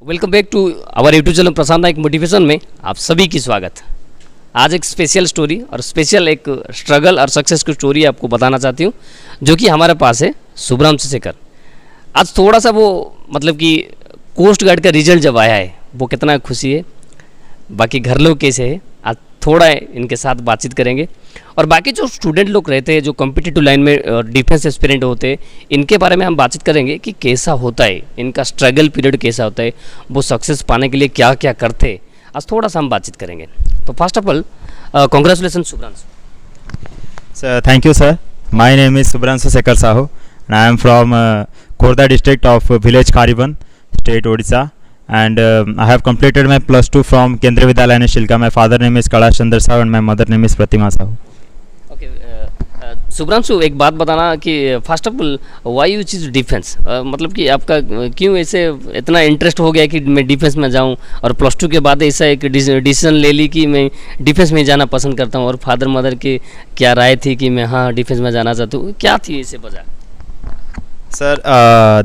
Welcome back to our YouTube channel Prashant Naik motivation में आप सभी की स्वागत। आज एक स्पेशल स्टोरी और स्पेशल एक स्ट्रगल और सक्सेस की स्टोरी आपको बताना चाहती हूँ, जो कि हमारे पास है शुभराम शेखर। आज थोड़ा सा वो मतलब कि कोस्ट गार्ड का रिजल्ट जब आया है वो कितना खुशी है, बाकी घर लोग कैसे है, आज थोड़ा इनके साथ बातचीत करेंगे। और बाकी जो स्टूडेंट लोग रहते हैं जो कॉम्पिटिटिव लाइन में डिफेंस एस्पिरेंट होते हैं, इनके बारे में हम बातचीत करेंगे कि कैसा होता है, इनका स्ट्रगल पीरियड कैसा होता है, वो सक्सेस पाने के लिए क्या क्या करते हैं। आज थोड़ा सा हम बातचीत करेंगे। तो first of all congratulation Shubhranshu. Sir, thank you, sir. My name is Subhranshu Shekhar Sahu, and I am from Khordha district of village Khariban, state Odisha. And I have completed my plus 2 from Kendriya Vidyalaya Shilka. My father name is Kailash Chandra Sahu and my mother name is Pratima Sahu. Okay Shubhranshu, एक बात बताना कि first of all why you cheese defence, मतलब कि आपका क्यों ऐसे इतना इंटरेस्ट हो गया कि मैं डिफेंस में जाऊं, और प्लस 2 के बाद ऐसा एक डिसीजन ले ली कि मैं डिफेंस में जाना पसंद करता हूं, और फादर मदर की क्या राय थी कि मैं हाँ डिफेंस में जाना चाहता हूँ, क्या थी ऐसे वजह? Sir,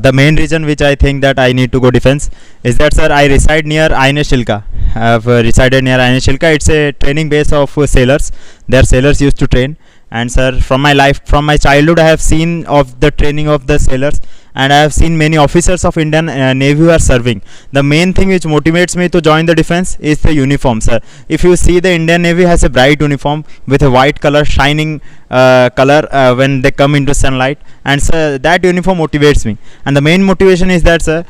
the main reason which I think that I need to go defense is that, sir, I reside near INS Shilka. I have resided near INS Shilka. It's a training base of sailors. Their sailors used to train. And sir, from my life, from my childhood, I have seen of the training of the sailors, and I have seen many officers of Indian Navy who are serving. The main thing which motivates me to join the defense is the uniform, sir. If you see, the Indian Navy has a bright uniform with a white color, shining color when they come into sunlight, and sir, that uniform motivates me. And the main motivation is that, sir,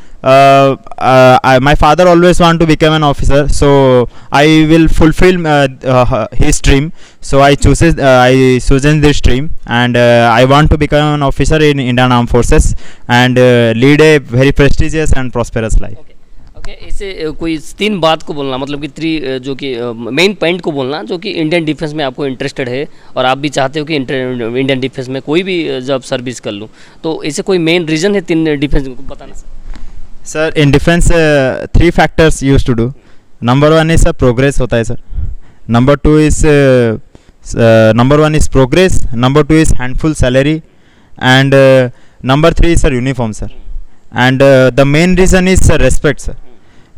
my father always want to become an officer, so I will fulfill his dream. So I chosen this dream, and I want to become an officer in Indian Armed Forces and lead a very prestigious and prosperous life. Okay इसे कोई 3 बात को बोलना, मतलब कि 3 जो कि main point को बोलना जो कि इंडियन डिफेंस में आपको इंटरेस्टेड है और आप भी चाहते हो कि इंडियन डिफेंस में कोई भी जब सर्विस कर लूँ, तो ऐसे कोई मेन रीज़न है 3 डिफेंस को बताना? Sir, in defence 3 factors use to do. Number 1 is progress होता है sir. Number 1 is progress. Number 2 is handful salary. And number 3 is sir uniform, sir. And the main reason is sir respect, sir.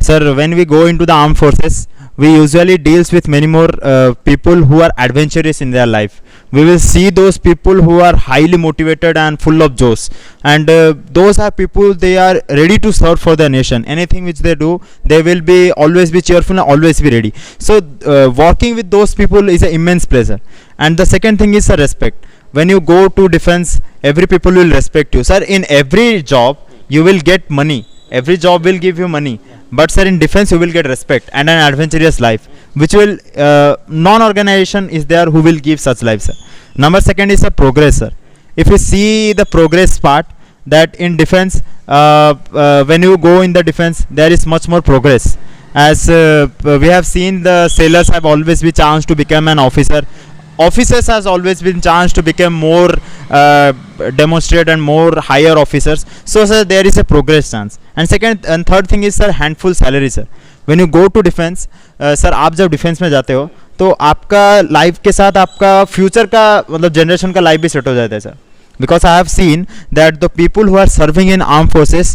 Sir, when we go into the armed forces, we usually deals with many more people who are adventurous in their life. We will see those people who are highly motivated and full of josh, and those are people, they are ready to serve for their nation. Anything which they do, they will be always be cheerful and always be ready. So working with those people is an immense pleasure. And the second thing is sir respect. When you go to defense, every people will respect you, sir. In every job you will get money, every job will give you money, but sir, in defense you will get respect and an adventurous life, which will non-organization is there who will give such life, sir. Number 2 is a progress, sir. If you see the progress part, that in defense when you go in the defense, there is much more progress. As we have seen, the sailors have always been chance to become an officer. Officers has always been chance to become more demonstrate and more higher officers. So sir, there is a progress chance. And second and third thing is sir handful salary, sir. When you go to defense, sir आप जब defence में जाते हो तो आपका life के साथ आपका फ्यूचर का मतलब जनरेशन का लाइफ भी सेट हो जाता है sir. Because I have seen that the people who are serving in armed forces,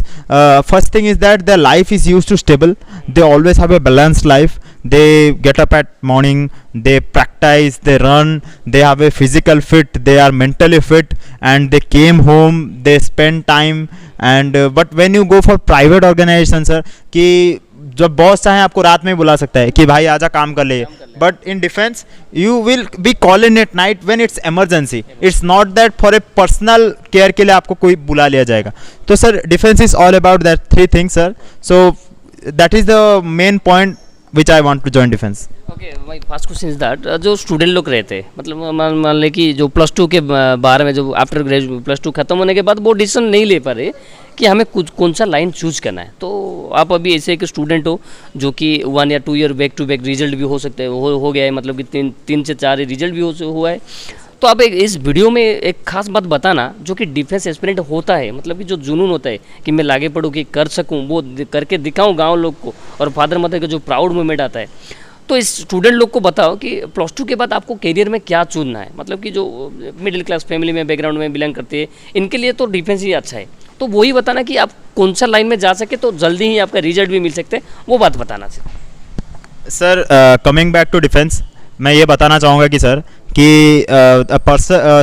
first thing is that their life is used to stable. They always have a balanced life. They get up at morning, they practice, they run, they have a physical fit, they are mentally fit, and they came home, they spend time. And but when you go for private organization, sir, कि जब boss चाहे आपको रात में बुला सकता है कि भाई आजा काम कर ले, but in defence you will be call in at night when it's emergency. It's not that for a personal care के लिए आपको कोई बुला लिया जाएगा. तो sir defence is all about that 3 things, sir. So that is the main point which I want to join defense. Okay, my first question is that जो student लोग रहते हैं, मतलब मान लें कि जो प्लस 2 के बारे में, जो आफ्टर ग्रेजुएट प्लस 2 खत्म होने के बाद वो डिसीजन नहीं ले पा रहे कि हमें कुछ कौन सा लाइन चूज करना है. तो आप अभी ऐसे एक स्टूडेंट हो जो कि 1 या 2 year back to back result भी हो सकते हैं, हो गया है, मतलब कि 3 से 4 रिजल्ट भी हुआ है. तो आप इस वीडियो में एक खास बात बताना जो कि डिफेंस एस्पिरेंट होता है, मतलब कि जो जुनून होता है कि मैं लागे पड़ूँ कि कर सकूँ, वो करके दिखाऊँ गांव लोग को, और फादर मदर का जो प्राउड मोमेंट आता है. तो इस स्टूडेंट लोग को बताओ कि प्लस 2 के बाद आपको करियर में क्या चुनना है, मतलब कि जो मिडिल क्लास फैमिली में बैकग्राउंड में बिलोंग करते हैं, इनके लिए तो डिफेंस ही अच्छा है. तो वही बताना कि आप कौन सा लाइन में जा सके तो जल्दी ही आपका रिजल्ट भी मिल सकते हैं, वो बात बताना sir. Sir coming back to defence, मैं ये बताना चाहूँगा कि सर कि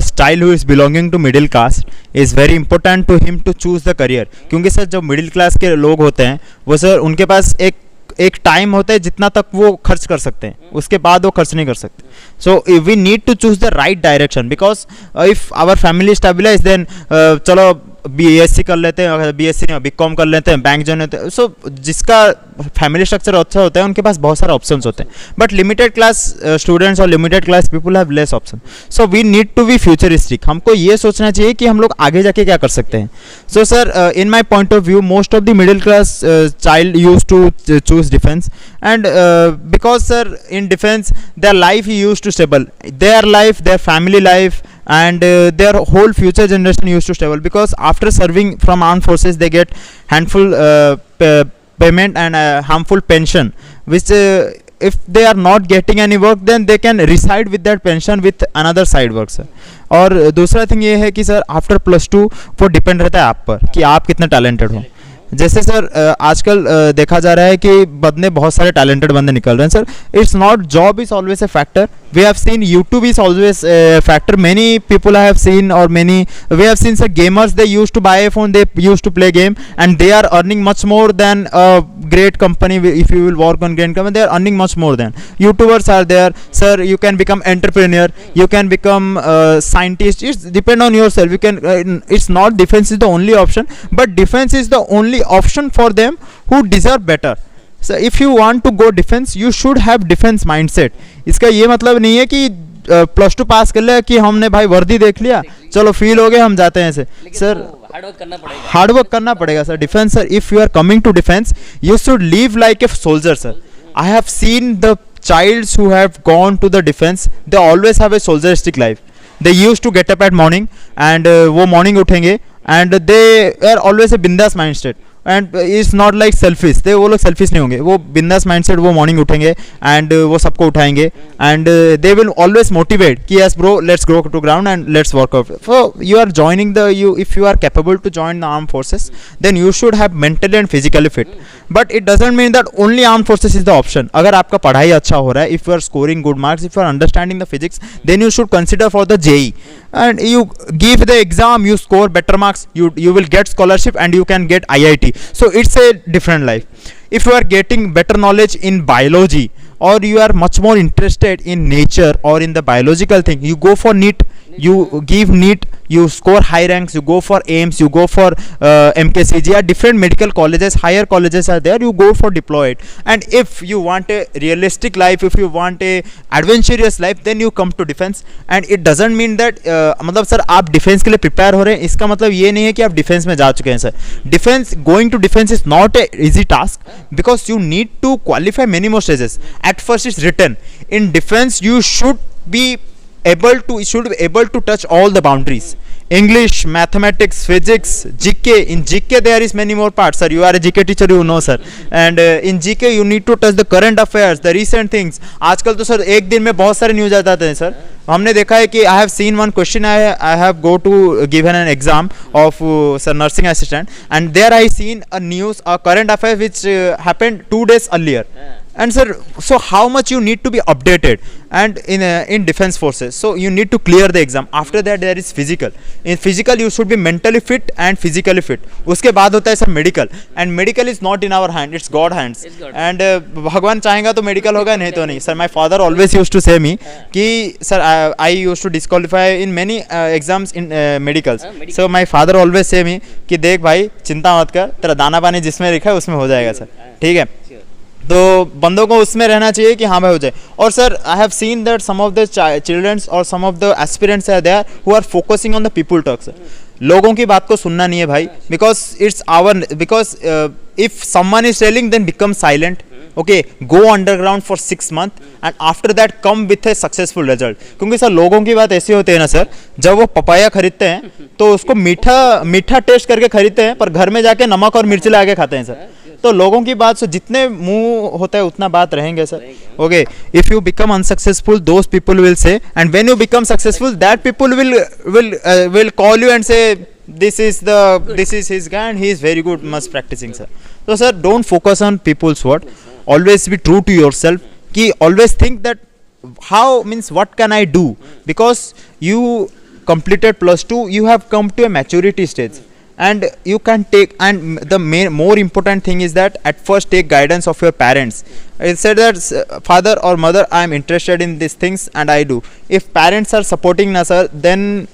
style who is belonging to middle class is very important to him to choose the career. क्योंकि सर जो मिडिल क्लास के लोग होते हैं वो सर उनके पास एक टाइम होता है जितना तक वो खर्च कर सकते हैं, उसके बाद वो खर्च नहीं कर सकते। So we need to choose the right direction, because if our family stabilise then चलो बीएससी कर लेते हैं, अगर बीएससी नहीं बीकॉम कर लेते हैं, बैंक ज्वाइन होते हैं। सो जिसका फैमिली स्ट्रक्चर अच्छा होता है उनके पास बहुत सारे ऑप्शंस होते हैं, बट लिमिटेड क्लास स्टूडेंट्स और limited class people have less option. So we need to be futuristic, हमको ये सोचना चाहिए कि हम लोग आगे जाके क्या कर सकते हैं। So sir in my point of view most of the middle class child use to choose defence, and because sir in defence their life used to stable, their life, their family life, and their whole future generation used to stable, because after serving from armed forces they get handful payment and harmful pension, which if they are not getting any work then they can reside with that pension with another side work sir। और दूसरा thing ये है कि sir after +2 वो depend रहता है आप पर कि आप कितने टैलेंटेड हो। जैसे सर आजकल देखा जा रहा है कि बंदे बहुत सारे टैलेंटेड बंदे निकल रहे हैं sir. It's not job is always a factor, we have seen YouTube is always factor, many people I have seen, और many we have seen sir gamers they use to buy a phone, they use to play game and they are earning much more than great company. If you will work on great company they are earning much more than YouTubers are there sir। You can become entrepreneur, you can become scientist, it's depend on yourself, you can it's not defense is the only option, but defense is the only option for them who deserve better। so if you want to go defense you should have defense mindset। इसका ये मतलब नहीं है कि +2 पास कर लिया कि हमने भाई वर्दी देख लिया चलो फील हो गए हम जाते हैं ऐसे सर। हार्ड वर्क करना पड़ेगा sir. Defence sir, if you are coming to defence you should live like a soldier sir. I have seen the childs who have gone to the defence, they always have a soldieristic life. They use to get up at morning and वो morning उठेंगे and they are always a bindaas mind state and it's not like selfish. They वो लोग selfish नहीं होंगे, वो बिंदास mindset, वो morning उठेंगे एंड वो सबको उठाएंगे and they will always motivate कि yes bro let's go to ground and let's work out. So you are joining the you if you are capable to join the arm forces then you should have mentally and physically fit, but it doesn't mean that only arm forces is the option. अगर आपका पढ़ाई अच्छा हो रहा है, if you are scoring good marks, if you are understanding the physics, then you should consider for the JEE and you give the exam, you score better marks, you will get scholarship and you can get IIT। so it's a different life। if you are getting better knowledge in biology or you are much more interested in nature or in the biological thing, you go for NEET, you give NEET, you score high ranks, you go for AIMS, you go for MKCG, different medical colleges, higher colleges are there, you go for deployed। and if you want a realistic life, if you want a adventurous life, then you come to defense। and it doesn't mean that मतलब sir आप defence के लिए prepare हो रहे हैं, इसका मतलब ये नहीं है कि आप डिफेंस में जा चुके हैं sir. Defence, going to defence is not a easy task because you need to qualify many more stages. At first it's written, in defence you should be able to touch all the boundaries, English, mathematics, physics, GK। in GK there is many more parts sir, you are a GK teacher, you know sir। and in GK you need to touch the current affairs, the recent things। आजकल तो sir एक दिन में बहुत सारे news आ जाते हैं sir. हमने देखा है कि I have seen one question, I have go to given an exam of sir nursing assistant, and there I seen a news, a current affair which happened 2 days earlier। and sir, so how much you need to be updated and in defense forces, so you need to clear the exam। after that there is physical, in physical you should be mentally fit and physically fit। उसके बाद होता है sir medical, and medical is not in our hand, it's God hands। and भगवान चाहेगा तो medical होगा, नहीं तो नहीं sir. my father always used to say me कि sir I used to disqualify in many exams in medicals। so my father always say me कि देख भाई चिंता मत कर, तेरा दाना पानी जिसमें लिखा है उसमें हो जाएगा सर, ठीक है। तो बंदों को उसमें रहना चाहिए कि हाँ भाई हो जाए। और sir I have seen that some of the childrens or some of the aspirants are there who are focusing on the people talks. लोगों की बात को सुनना नहीं है भाई, because it's our, because if someone is telling then become silent, okay, go underground for 6 months and after that come with a successful result. क्योंकि sir लोगों की बात ऐसी होती है ना सर, जब वो पपाया खरीदते हैं तो उसको मीठा टेस्ट करके खरीदते हैं, पर घर में जाके नमक और मिर्च लगा के खाते हैं सर। तो लोगों की बात से जितने मुंह होता है उतना बात रहेंगे sir, okay. If you become unsuccessful those people will say, and when you become successful that people will call you and से this is his guy and he is very good, must practicing, sir. So sir, don't focus on people's word, always be true to yourself, ki always think that how means what can I do, because you completed +2, you have come to a maturity stage and you can take, and the more important thing is that at first take guidance of your parents. It said that father or mother, I am interested in these things and I do. If parents are supporting ना sir, then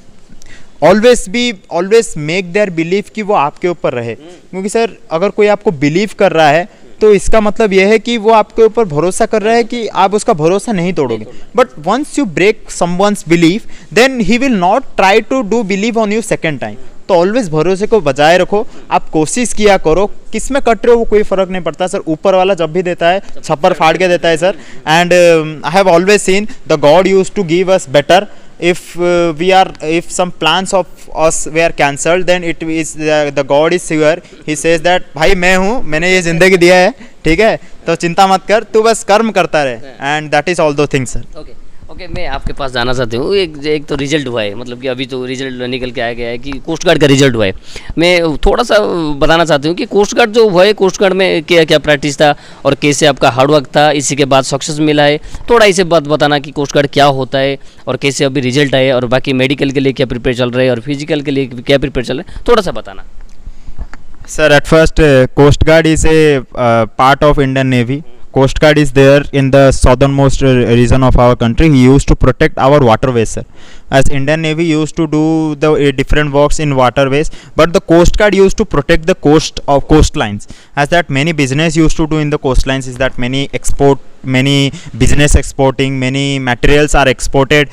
always make their belief कि वो आपके ऊपर रहे, क्योंकि sir अगर कोई आपको बिलीव कर रहा है तो इसका मतलब यह है कि वो आपके ऊपर भरोसा कर रहा है कि आप उसका भरोसा नहीं तोड़ोगे. But once you break someone's belief, then he will not try to do believe on you second time. तो ऑलवेज भरोसे को बजाय रखो, आप कोशिश किया करो, किस में कट रहे हो वो कोई फर्क नहीं पड़ता सर, ऊपर वाला जब भी देता है छप्पर फाड़ के देता है sir. And I have always seen the god used to give us better. If some plans of us were cancelled, then it is the God is here. He says that भाई मैं हूँ, मैंने ये जिंदगी दिया है, ठीक है, तो चिंता मत कर, तू बस कर्म करता रहे. एंड दैट इज ऑल दो थिंग्स सर. ओके, मैं आपके पास जाना चाहती हूँ. एक तो रिजल्ट हुआ है, मतलब कि अभी तो रिजल्ट निकल के आया गया है कि कोस्ट गार्ड का रिजल्ट हुआ है. मैं थोड़ा सा बताना चाहती हूँ कि कोस्ट गार्ड जो हुआ है, कोस्ट गार्ड में क्या क्या प्रैक्टिस था और कैसे आपका हार्ड वर्क था, इसी के बाद सक्सेस मिला है. थोड़ा इसे बात बताना कि कोस्ट गार्ड क्या होता है और कैसे अभी रिजल्ट आए, और बाकी मेडिकल के लिए क्या प्रिपेयर चल रहे हैं और फिजिकल के लिए क्या प्रिपेयर चल रहा है, थोड़ा सा बताना. Sir, at first, Coast Guard is a part of Indian Navy. Coast Guard is there in the southernmost region of our country. He used to protect our waterways, sir. As Indian Navy used to do the different works in waterways, but the Coast Guard used to protect the coastlines. As that many business used to do in the coastlines is that many business exporting, many materials are exported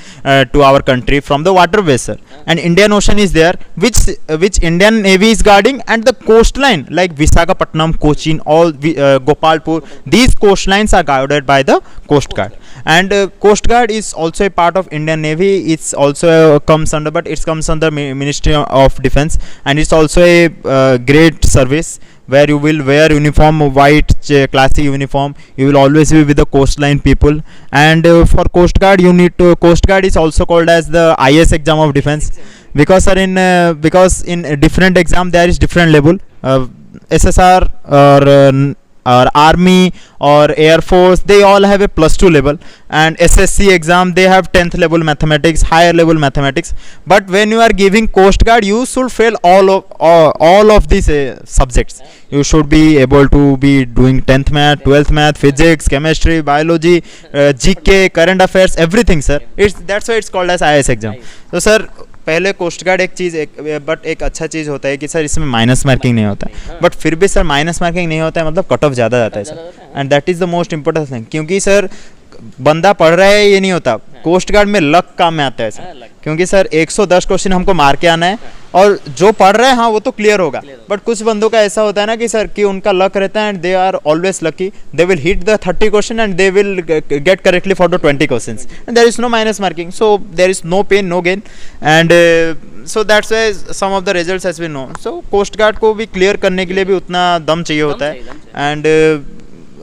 to our country from the waterways, sir. And Indian Ocean is there, which Indian Navy is guarding, and the coastline like Visakhapatnam, Cochin, all Gopalpur, these coastlines are guarded by the Coast Guard. And Coast Guard is also a part of Indian Navy. It's also comes under, but it comes under Ministry of Defense, and it's also a great service where you will wear uniform, white classic uniform. You will always be with the coastline people. And for Coast Guard, you need to. Coast Guard is also called as the IS exam of defense, because sir, because in different exam there is different level. SSR or Army or Air Force, they all have a +2 level, and SSC exam they have 10th level mathematics, higher level mathematics. But when you are giving Coast Guard, you should fail all of these subjects. You should be able to be doing 10th math, 12th math, physics, chemistry, biology, GK, current affairs, everything, sir. That's why it's called as IS exam. So sir, पहले coast guard but एक अच्छा चीज़ होता है कि sir इसमें minus marking नहीं होता है, बट फिर भी सर माइनस मार्किंग नहीं होता है, मतलब कट ऑफ ज़्यादा जाता है sir. And that is the most important thing, क्योंकि सर बंदा पढ़ रहा है ये नहीं होता, कोस्ट गार्ड में लक काम में आता है सर. क्योंकि सर 110 क्वेश्चन हमको मार के आना है, और जो पढ़ रहे हैं हाँ वो तो क्लियर होगा, बट कुछ बंदों का ऐसा होता है ना कि सर कि उनका लक रहता है, and they are always lucky, they will hit the 30 question and they will get correctly for the 20 questions, and there is no minus marking, so there is no pain no gain. And so that's why some of the results has been known. So coast guard को भी clear करने के लिए भी उतना दम चाहिए होता है. And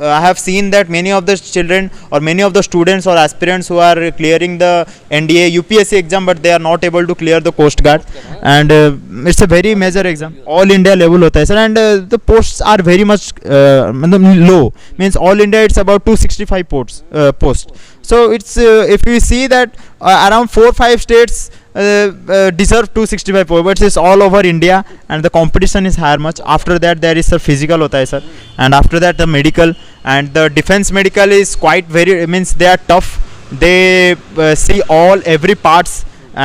I have seen that many of the children or many of the students or aspirants who are clearing the NDA UPSC exam, but they are not able to clear the Coast Guard, and it's a very major exam, all India level hota hai sir. And the posts are very much low, means all India it's about 265 posts. So it's if you see that around 4-5 states deserve 265 points, but it's all over India, and the competition is higher much. After that there is sir physical hota hai sir, and after that the medical, and the defense medical is quite very, means they are tough. They see every parts,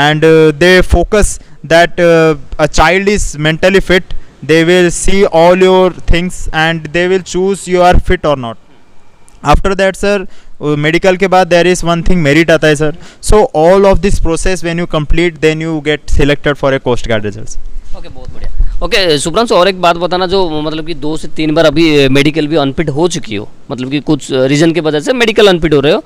and they focus that a child is mentally fit. They will see all your things and they will choose you are fit or not. After that sir, medical के बाद there is one thing merit आता है sir. So all of this process when you complete then you get selected for a coast guard results. Okay, बहुत बढ़िया. Okay Shubhranshu, और एक बात बताना, जो मतलब कि 2 से 3 बार अभी मेडिकल भी अनफिट हो चुकी हो, मतलब कि कुछ रीज़न की वजह से मेडिकल अनफिट हो रहे हो,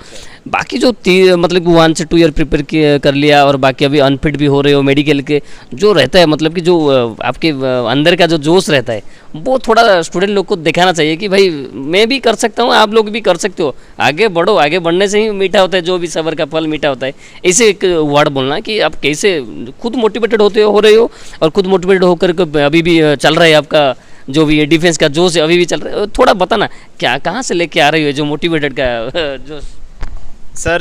बाकी जो मतलब 1 से 2 ईयर प्रिपेयर कर लिया और बाकी अभी अनफिट भी हो रहे हो मेडिकल के, जो रहता है मतलब कि जो आपके अंदर का जो जोश रहता है वो थोड़ा स्टूडेंट लोग को दिखाना चाहिए कि भाई मैं भी कर सकता हूँ, आप लोग भी कर सकते हो, आगे बढ़ो, आगे बढ़ने से ही मीठा होता है, जो भी सबर का फल मीठा होता है। ऐसे एक वर्ड बोलना कि आप कैसे खुद मोटिवेटेड हो रहे हो और खुद मोटिवेटेड होकर के अभी भी चल रहा है आपका जो भी डिफेंस का जोश है अभी भी चल रहा है, थोड़ा बताना क्या कहाँ से लेके आ रही हो जो मोटिवेटेड का जोश। Sir,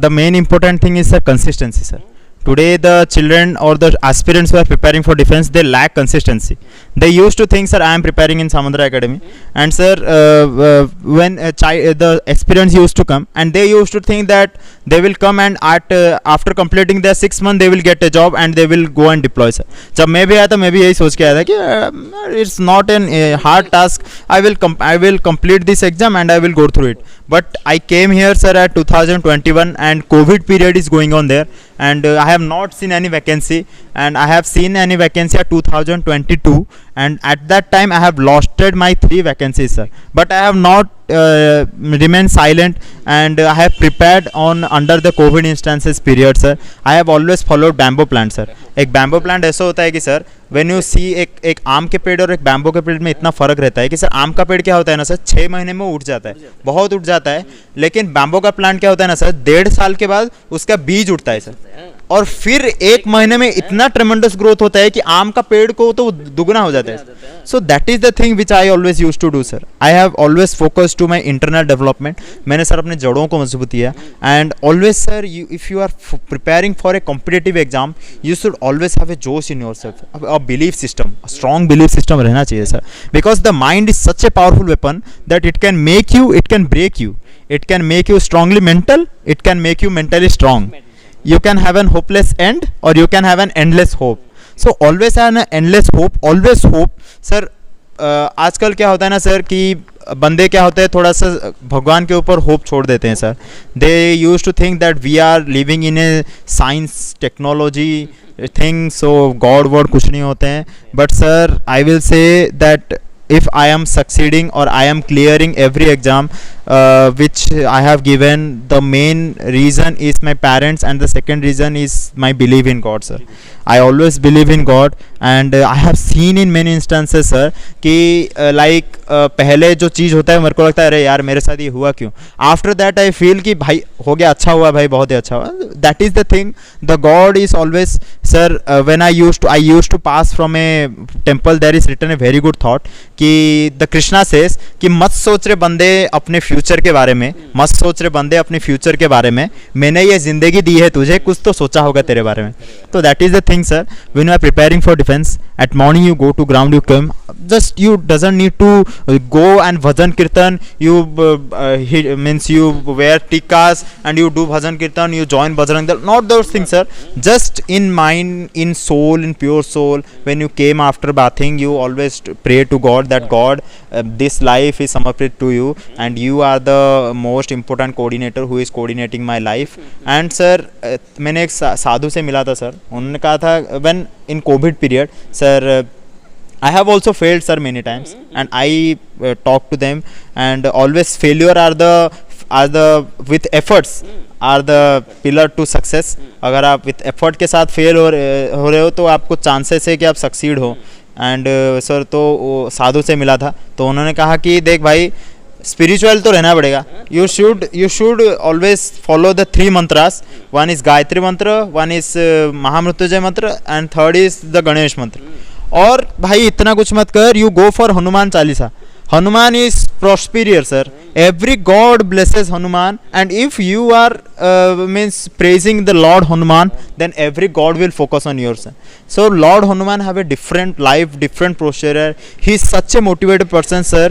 the main important thing is consistency, sir. Today, the children or the aspirants who are preparing for defense, they lack consistency. They used to think, sir, I am preparing in Samudra Academy, and sir, when the aspirants used to come, and they used to think that they will come and after completing their 6 months, they will get a job and they will go and deploy, sir. जब मैं भी आया था, मैं भी यही सोच के आया था कि it's not an hard task. I will complete this exam and I will go through it. But I came here, sir, at 2021, and COVID period is going on there, and I have not seen any vacancy, and I have seen any vacancy at 2022, and at that time I have lost my 3 vacancies, sir. But I have not remained silent, and I have prepared on under the COVID instances period, sir. I have always followed bamboo plant, sir. एक bamboo plant ऐसा होता है कि sir when you see एक आम के पेड़ और एक बैम्बो के पेड़ में इतना फ़र्क रहता है कि सर आम का पेड़ क्या होता है ना सर 6 महीने में उठ जाता है, बहुत उठ जाता है, लेकिन बैम्बो का प्लांट क्या होता है ना सर 1.5 साल के बाद उसका बीज उठता है सर, और फिर 1 महीने में इतना ट्रेमेंडस ग्रोथ होता है कि आम का पेड़ को तो दुगना हो जाता है। So that is the thing which I always use to do, sir. I have always focus to my internal development. मैंने सर अपने जड़ों को मजबूत किया, and always sir if you are preparing for a competitive exam you should always have a josh in your self, a belief system, strong belief system रहना चाहिए sir, because the mind is such a powerful weapon that it can make you, it can break you, it can make you strongly mental, it can make you mentally strong. You can have an hopeless end or you can have an endless hope. So always have an endless hope, always hope. Sir आजकल क्या होता है ना sir कि बंदे क्या होते हैं थोड़ा सा भगवान के ऊपर होप छोड़ देते हैं sir. They use to think that we are living in a science technology thing, so god word कुछ नहीं होते हैं. But sir I will say that if I am succeeding or I am clearing every exam which I have given, the main reason is my parents and the second reason is my belief in God, sir. I always believe in God, and I have seen in many instances sir कि like पहले जो चीज़ होता है मेरे को लगता है अरे यार मेरे साथ ये हुआ क्यों, आफ्टर दैट आई फील कि भाई हो गया, अच्छा हुआ भाई, बहुत ही अच्छा हुआ. That is the thing. The god is always sir. When I use to pass from a temple, there is written a very good thought कि द कृष्णा सेज कि मत सोच रहे बंदे अपने फ्यूचर के बारे में, मत सोच रहे बंदे अपने फ्यूचर के बारे में, मैंने ये जिंदगी दी है तुझे, कुछ तो सोचा होगा तेरे बारे में. तो that is the thing sir. When you are preparing for defense, at morning you go to ground, you come, just you doesn't need to go and bhajan kirtan, you means you wear tikas and you do bhajan kirtan, you join bajrang dal, not those things sir. Just in mind, in soul, in pure soul, when you came after bathing, you always pray to God that God, this life is समर्पित to you and you are the most important coordinator who is coordinating my life. And sir मैंने एक साधु से मिला था sir, उन्होंने कहा था when in COVID period sir, I have also failed sir many times, and I talk to them, and always failure are the with efforts are the pillar to success. अगर आप with effort के साथ fail हो रहे हो तो आपको chances है कि आप सक्सीड हो. एंड सर तो साधु से मिला था तो उन्होंने कहा कि देख भाई स्पिरिचुअल तो रहना पड़ेगा, you should always follow the 3 mantras. One is Gayatri mantra, one is Mahamrityunjay mantra, and third is the Ganesh mantra. और भाई इतना कुछ मत कर, you go for Hanuman Chalisa. Hanuman is superior sir. Every god blesses Hanuman, and if you are means praising the Lord Hanuman, then every god will focus on yours. So Lord Hanuman have a different life, different procedure. He is such a motivated person sir.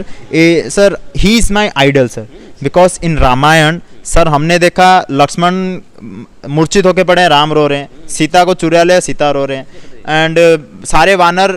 Sir he is my idol sir, because in Ramayan sir हमने देखा लक्ष्मण मूर्छित होके पड़े हैं, राम रो रहे हैं, सीता को चुरा लिया, सीता रो रहे हैं, एंड सारे वानर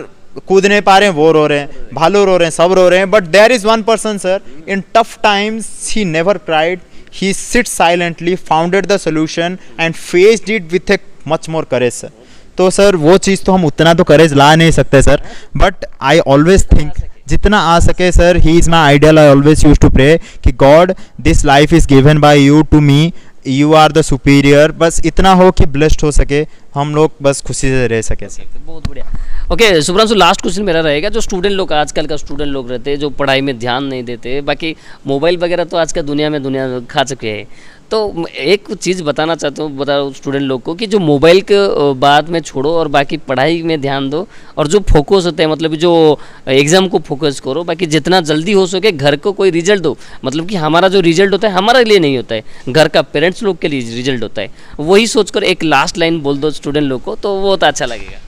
कूद नहीं पा रहे हैं, वो रो रहे हैं, भालू रो रहे हैं, सब रो रहे हैं. But there is one person sir, in tough times he never cried, he sit silently, founded the solution and faced it with a much more courage sir. तो सर वो चीज़ तो हम उतना तो करेज ला नहीं सकते sir, but I always think जितना आ सके sir, he is my ideal. I always use to pray कि God this life is given by you to me, you are the superior, बस इतना हो कि ब्लेस्ड हो सके हम लोग, बस खुशी से रह सके सर। बहुत बढ़िया। ओके शुभ्रांशु, लास्ट क्वेश्चन मेरा रहेगा, जो स्टूडेंट लोग आजकल का स्टूडेंट लोग रहते हैं जो पढ़ाई में ध्यान नहीं देते, बाकी मोबाइल वगैरह तो आज का दुनिया खा चुके हैं, तो एक चीज़ बताना चाहता हूँ, बताओ स्टूडेंट लोग को कि जो मोबाइल के बाद में छोड़ो और बाकी पढ़ाई में ध्यान दो, और जो फोकस होता है मतलब जो एग्ज़ाम को फोकस करो, बाकी जितना जल्दी हो सके घर को कोई रिजल्ट दो, मतलब कि हमारा जो रिजल्ट होता है हमारे लिए नहीं होता है, घर का पेरेंट्स लोग के लिए रिजल्ट होता है, वही सोचकर एक लास्ट लाइन बोल दो स्टूडेंट लोग को तो वो बहुत अच्छा लगेगा।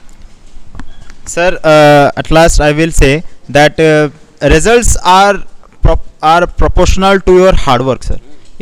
Sir, at last I will say that results are proportional to your hard work, sir.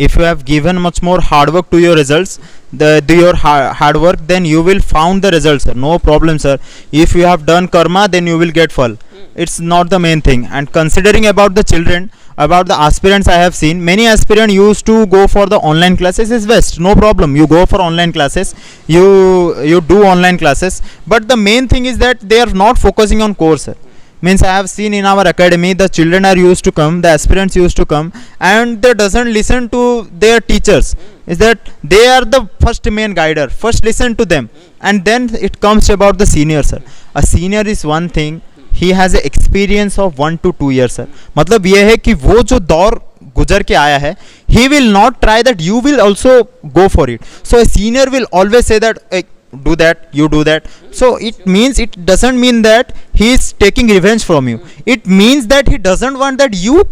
If you have given much more hard work to your results, your hard work, then you will found the results, sir. No problem, sir. If you have done karma, then you will get phal. It's not the main thing. And considering about the children, about the aspirants I have seen, many aspirants used to go for the online classes is best, no problem, you go for online classes, you do online classes, but the main thing is that they are not focusing on course, sir. Means I have seen in our academy the children are used to come, the aspirants used to come, and they doesn't listen to their teachers, is that they are the first main guider, first listen to them, and then it comes about the senior, sir. A senior is one thing, he has a experience of 1 to 2 years, sir. मतलब ये है कि वो जो दौर गुजर के आया है, he will not try that you will also go for it. So a senior will always say that do that, you do that. So it means, it doesn't mean that he is taking revenge from you. It means that he doesn't want that you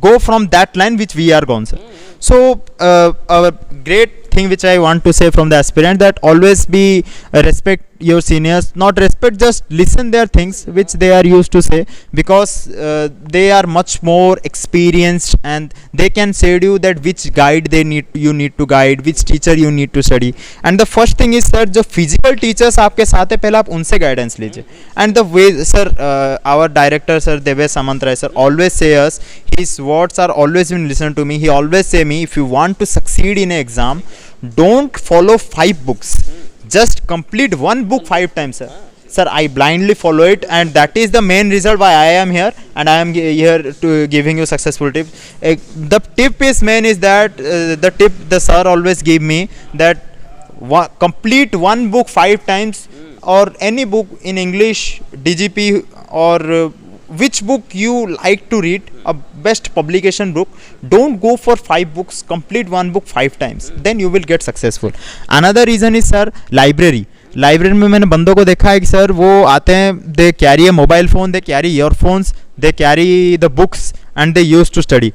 go from that line which we are gone, sir. So a great thing which I want to say from the aspirant, that always be respect your seniors, not respect, just listen their things which they are used to say, because they are much more experienced and they can say to you that which guide you need to guide, which teacher you need to study. And the first thing is, sir, जो physical teachers आपके साथ है पहले आप उनसे guidance लीजिए. And the way, sir, our director, sir, Devesh Samantray, sir, always say us, his words are always been listened to me. He always say me, if you want to succeed in an exam, don't follow 5 books, just complete one book 5 times, sir. Sir, I blindly follow it, and that is the main result why I am here, and I am here to giving you successful tip. The tip is main is that the tip the sir always give me, that complete one book 5 times, or any book in English, DGP, or which book you like to read, a best publication book, don't go for 5 books, complete one book 5 times, then you will get successful. Another reason is, sir, library में मैंने बंदों को देखा है कि sir वो आते हैं, they carry a mobile phone, they carry earphones, they carry the books and they use to study.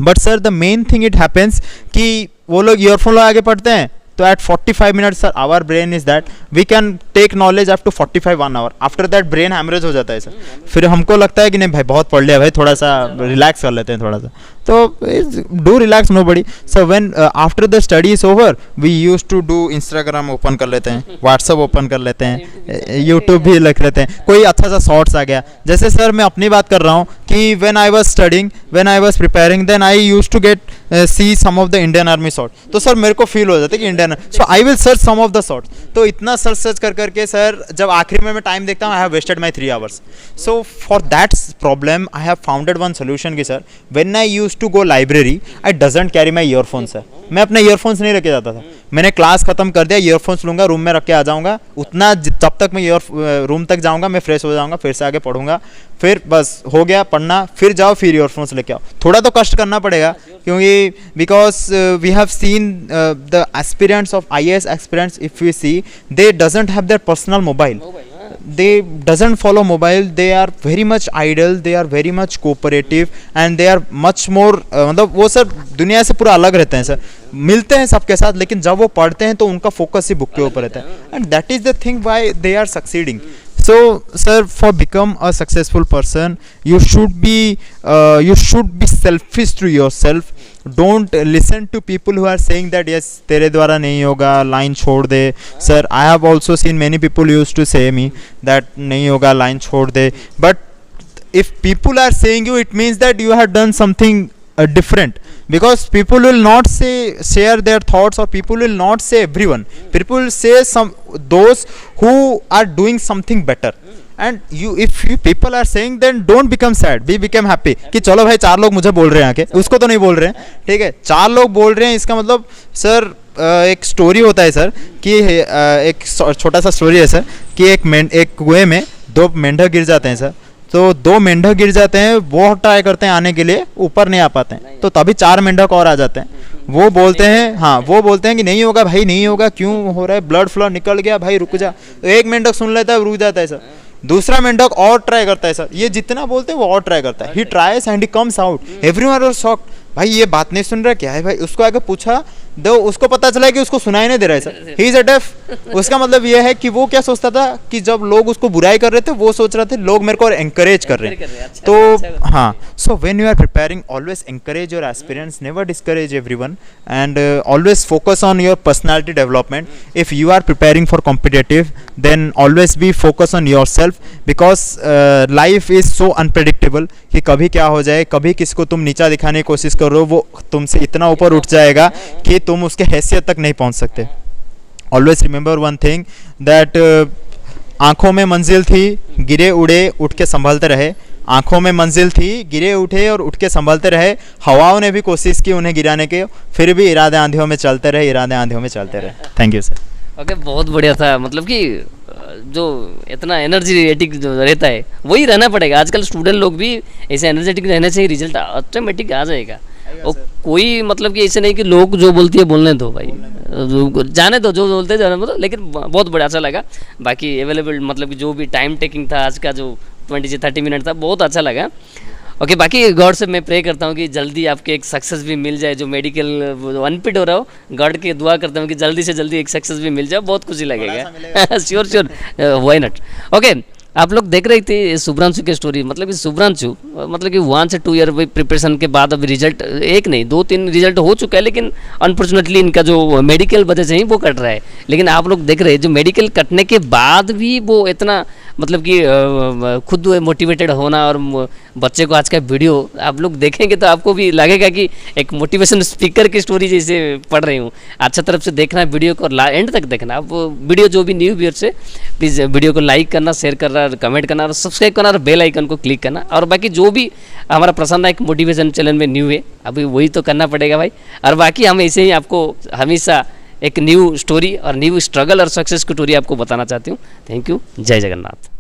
But sir the main thing it happens कि वो लोग ईयरफोन लगा के पढ़ते हैं, तो at 45 minutes, sir, our brain is that we can take knowledge up to 45 1 hour. After that brain hemorrhage हो जाता है सर. फिर हमको लगता है कि नहीं भाई बहुत पढ़ लिया भाई, थोड़ा सा रिलैक्स कर लेते हैं थोड़ा सा, तो do relax nobody. So when after the study is over, we use to do Instagram open कर लेते हैं, व्हाट्सअप ओपन कर लेते हैं, यूट्यूब भी लिख लेते हैं, कोई अच्छा सा शॉर्ट्स आ गया. जैसे सर मैं अपनी बात कर रहा हूँ कि when I was studying, when I was preparing, then I use to get see some of the Indian army short, तो सर मेरे को फील हो जाता है कि Indian, so I will search some of the shorts. तो इतना search कर करके सर जब आखिरी में मैं टाइम देखता हूँ, I have wasted my 3 hours. So for that problem I have founded one solution कि sir when I use to go library, I doesn't carry my earphone. Sir मैं अपने ईयरफोन्स नहीं लेके जाता था, मैंने क्लास खत्म कर दिया, ईयरफोन्स लूँगा, रूम में रख के आ जाऊँगा, उतना तब तक मैं रूम तक जाऊँगा, मैं फ्रेश हो जाऊँगा, फिर से आगे पढ़ूंगा, फिर बस हो गया पढ़ना, फिर जाओ फिर ईयरफोन्स लेके आओ. थोड़ा तो कष्ट करना पड़ेगा, क्योंकि because we have seen the aspirants of IAS aspirants, if we see, they doesn't have their personal mobile, they doesn't follow mobile, they are very much idle, they are very much cooperative, and they are much more मतलब वो sir दुनिया से पूरा अलग रहते हैं sir, मिलते हैं सबके साथ, लेकिन जब वो पढ़ते हैं तो उनका फोकस ही बुक के ऊपर रहता है, and that is the thing why they are succeeding. So sir, for become a successful person, you should be selfish to yourself. Don't listen to people who are saying that yes तेरे द्वारा नहीं होगा, line छोड़ दे. Sir, I have also seen many people used to say me that नहीं होगा, line छोड़ दे. But if people are saying you, it means that you have done something different, because people will not share their thoughts, or people will not say everyone, people will say those who are doing something better. And if you people are saying, then don't become sad, become happy कि चलो भाई 4 लोग मुझे बोल रहे हैं आके, उसको तो नहीं बोल रहे हैं, ठीक है, 4 लोग बोल रहे हैं, इसका मतलब सर एक स्टोरी होता है सर कि एक छोटा सा स्टोरी है सर कि एक कुएं में 2 मेंढक गिर जाते हैं सर। तो 2 मेंढक गिर जाते हैं, वो ट्राई करते हैं आने के लिए, ऊपर नहीं आ पाते हैं, तो तभी 4 मेंढक और आ जाते हैं। वो बोलते हैं, हाँ वो बोलते हैं कि नहीं होगा भाई, नहीं होगा, क्यों हो रहा है, ब्लड फ्लो निकल गया भाई, रुक जा। तो एक मेंढक सुन लेता है, रुक जाता है सर। दूसरा मेंढक और ट्राई करता है सर, ये जितना बोलते हैं वो और ट्राई करता है। He tries and he comes out, everyone was shocked, भाई ये बात नहीं सुन रहा, क्या है भाई। उसको आगे पूछा, दो उसको पता चला कि उसको सुनाई नहीं दे रहा है sir, he is a deaf. उसका मतलब ये है कि वो क्या सोचता था कि जब लोग उसको बुराई कर रहे थे, वो सोच रहे थे लोग मेरे को एनकरेज कर रहे हैं। तो हाँ, so when you are preparing, always encourage your aspirants, never discourage everyone, and always focus on your personality development. If you are preparing for competitive, then always be focus on your self, because life is so unpredictable कि कभी क्या हो जाए, कभी किसको तुम नीचा दिखाने की कोशिश करो, वो तुमसे इतना ऊपर उठ जाएगा कि तुम उसके हैसियत तक नहीं पहुंच सकते। Always remember one thing that आंखों में मंजिल थी, गिरे उड़े, उठ के संभलते रहे। आंखों में मंजिल थी, गिरे उठे और उठ के संभलते रहे। हवाओं ने भी कोशिश की उन्हें गिराने के, फिर भी इरादे आंधियों में चलते रहे, इरादे आंधियों में चलते रहे। Thank you sir. ओके, बहुत बढ़िया था। मतलब कि जो इतना एनर्जेटिक जो रहता है वही रहना पड़ेगा। आजकल स्टूडेंट लोग भी ऐसे एनर्जेटिक रहने से ही रिजल्ट ऑटोमेटिक आ जाएगा। और कोई मतलब कि ऐसे नहीं कि लोग जो बोलती है बोलने दो भाई, जाने दो, जो बोलते जाने दो। लेकिन बहुत बढ़िया अच्छा लगा। बाकी अवेलेबल मतलब कि जो भी टाइम टेकिंग था आज का, जो 20 से 30 मिनट था, बहुत अच्छा लगा। ओके, बाकी गॉड से मैं प्रे करता हूँ कि जल्दी आपके एक सक्सेस भी मिल जाए। जो मेडिकल अनफिट हो रहा हो, गॉड के दुआ करता हूँ कि जल्दी से जल्दी एक सक्सेस भी मिल जाए, बहुत खुशी लगेगा। Sure sure, why not. Okay, आप लोग देख रहे थे शुभ्रांशु की स्टोरी। मतलब कि शुभ्रांशु मतलब कि 1 से 2 ईयर प्रिपरेशन के बाद अभी रिजल्ट, एक नहीं 2-3 रिजल्ट हो चुका है, लेकिन अनफॉर्चुनेटली इनका जो मेडिकल वजह से ही वो कट रहा है। लेकिन आप लोग देख रहे हैं जो मेडिकल कटने के बाद भी वो इतना मतलब कि खुद मोटिवेटेड होना, और बच्चे को आज का वीडियो आप लोग देखेंगे तो आपको भी लगेगा कि एक मोटिवेशन स्पीकर की स्टोरी जैसे पढ़ रही हूँ। अच्छा तरफ से देखना वीडियो को, एंड तक देखना। आप वीडियो जो भी न्यू व्यूअर से प्लीज़ वीडियो को लाइक करना, शेयर करना, कमेंट करना और सब्सक्राइब करना और बेल आइकन को क्लिक करना। और बाकी जो भी हमारा प्रशांत नायक मोटिवेशन चैनल में न्यू है, अभी वही तो करना पड़ेगा भाई। और बाकी हम ऐसे ही आपको हमेशा एक न्यू स्टोरी और न्यू स्ट्रगल और सक्सेस की स्टोरी आपको बताना चाहती हूँ। थैंक यू, जय जगन्नाथ।